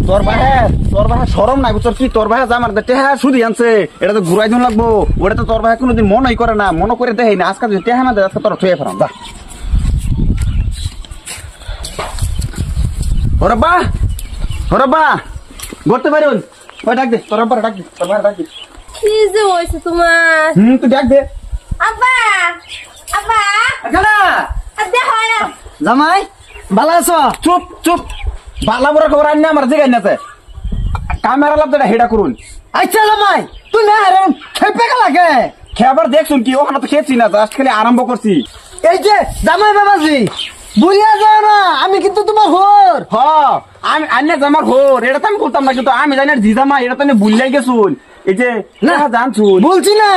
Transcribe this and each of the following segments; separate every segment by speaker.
Speaker 1: তোর ভাই সরম নাই বুঝছ কি? তোর ভাই আমার টেহা শুধু আনছে, এটা তো ঘুরাই দিন লাগবো। ওটা তো তোর ভাই কোনোদিন মনই করে না, মনে করে দেয় না। আজকে যদি টেহা না দেয় আজকে তোর থুয়ে ফেরাম। যা ওরব্বা করতে পারি। ওই ডাক দে, তোর আব্বার ডাক দে, তোর ভাই ডাক দে।
Speaker 2: কি যে হইছে তোমার?
Speaker 1: তুই ডাক দে।
Speaker 2: আব্বা আব্বা
Speaker 1: এখানে
Speaker 2: আদে হয়
Speaker 3: জামাই ভালো আছো?
Speaker 1: চুপ চুপ, বালা বড় খবর আনি আমার জায়গায় নাতে ক্যামেরা লাভ দেটা হেডা করুন।
Speaker 3: আচ্ছা জামাই তুই না খেপে গেলাকে
Speaker 1: খেয়াবার দেখছুন কি? ওখানে তো খেয়েছি না, জাস্ট খালি আরম্ভ করছি।
Speaker 3: এই যে জামাই বাবাজি বুঝিয়া যায় না, আমি কিন্তু তোমার হোর।
Speaker 1: হ আমি আন্না জামার হোর, এটা তো আমি বলতাম না, কিন্তু আমি জানি জি জামা এটা তো আমি ভুলিয়াই গেছুন। এই যে না জানছুন
Speaker 3: বলছি না,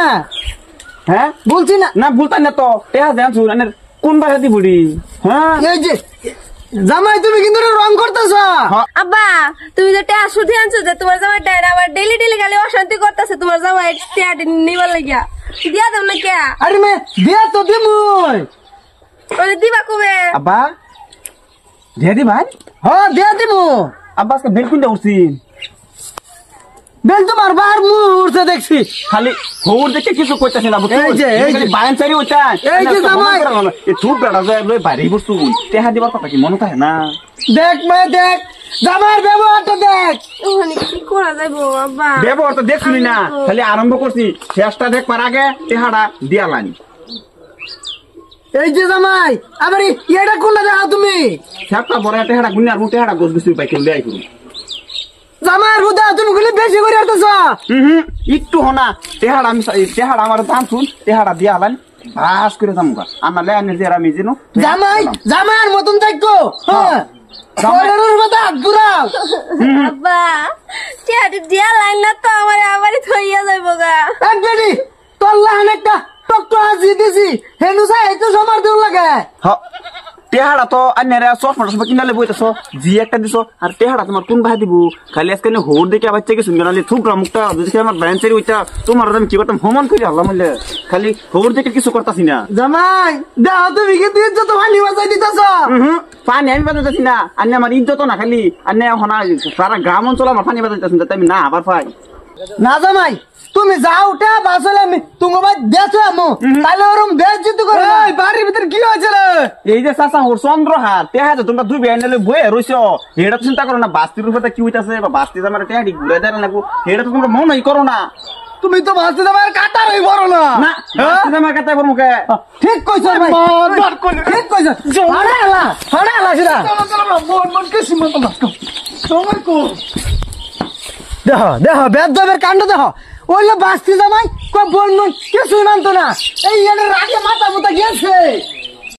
Speaker 1: হ্যাঁ
Speaker 3: বলছি না
Speaker 1: না বলতাম না তো টেহা জানছুন আনের কোন ভাষা দি বুড়ি। হ্যাঁ
Speaker 3: এই যে জামাই তুমি কিন্তু রং করতেছ।
Speaker 2: আব্বা তুমি যে টাকা শুধু আনছো যে তোমার জামাই টাকা আবার ডেইলি ডেইলি খালি অশান্তি করতেছে তোমার জামাই টাকা নিবার লাগিয়া দিয়া দাও না কে?
Speaker 3: আরে মে দিয়া তো দিমুই।
Speaker 2: ওরে দিবা কবে?
Speaker 1: আব্বা দিদি ভাই
Speaker 3: হ্যাঁ দিয়া দিমু।
Speaker 1: আব্বা আজকে বেল কোনটা উঠছি?
Speaker 3: বেল তোমার বার মুহূর্তে দেখছি
Speaker 1: খালি হোর দেখে কিছু কইতাছে না।
Speaker 3: এই যে
Speaker 1: বায়ান চারি ওটা
Speaker 3: এই যে জামাই
Speaker 1: এই থুপ বেড়া যায় বাইরে বসু টেহা দিবার কথা কি মনে থাকে না?
Speaker 3: দেখ মে দেখ জামাইয়ের ব্যবহারটা দেখ।
Speaker 2: ওখানে কি করা যাইবো আব্বা?
Speaker 1: ব্যবহার তো দেখছুনি না, খালি আরম্ভ করছি। শেষটা দেখবার আগে টেহাটা দিয়ালানি।
Speaker 3: এই যে জামাই আবার এটা কোনটা দেখো তুমি?
Speaker 1: শেষটা বড় টেহাটা গুনি আর টেহাটা গোছ গুছি পাই কেউ দেয় করুন।
Speaker 3: জামাইয়ের হুদা তুমি গুলি বেশি করে আসতেছ।
Speaker 1: একটু হনা টেহাড়া আমি টেহাড়া আমার জানছুন টেহাড়া দিয়া হলান বাস করে যামুকা আমার লেনে যে আমি জিনো
Speaker 3: জামাই জামাইয়ের মতন থাকতো। হ্যাঁ জামাইয়ের কথা ঘুরাও।
Speaker 2: আব্বা টাকা দিয়া লাইন না তো আমার আবারই থইয়া যাইবো গা।
Speaker 3: এক বেটি তোর লাহান একটা টকটো হাজি দিছি হেনু সাই তো সমার দেউ লাগে।
Speaker 1: টেহাড়া তো আন্যারা চশমা টশমা কিনালে বইতেছ জি একটা দিছ আর টেহাড়া তোমার কোন ভাই দিব? খালি আজকে হোর দেখে আবার চেকে শুনবে নাহলে থুকরা মুখটা যদি আমার ব্যাঞ্চেরি ওইটা তোমার আমি কি করতাম হমান করে আল্লাহ বললে খালি হোর দেখে কিছু করতাছি না।
Speaker 3: জামাই দাও তুমি কিন্তু ইজ্জত পানি বাজাই দিতেছ।
Speaker 1: পানি আমি বাজাইতেছি না, আন্যা আমার ইজ্জত না খালি আন্যা হনা সারা গ্রাম অঞ্চল আমার পানি বাজাইতেছি না, আমি না আবার পাই
Speaker 3: না জামাই তুমি যাও উঠে বাসলে আমি তুমি ভাই দেখো আমু তাহলে ওরম বেজ্জত করে। এই বাড়ির ভিতর কি হয়েছে রে?
Speaker 1: এই যে চাচা ওর চন্দ্রহার টেহা যে তোমরা দুই ব্যান্ডেলে বয়ে রইছো এটা তো চিন্তা করো না বাস্তির উপরে কি হইতাছে বা বাস্তি আমার টেহাটি ঘুরে দেয় না এটা তো তোমরা মনেই করো না।
Speaker 3: তুমি তো বাসতে জামাইয়ের কাটার হই বড় না।
Speaker 1: না বাস্তি আমার কাছে বড় মুখে
Speaker 3: ঠিক কইছ ভাই ঠিক কইছ। হাড়া এলা সেটা মন কিছু মত না তোমার কো দেহ দেহ বেদবের কাণ্ড দেহ ওইলে বাস্তি জামাই কই বল কিছুই মানতো না। এই এর রাগে মাথা মুতা গেছে।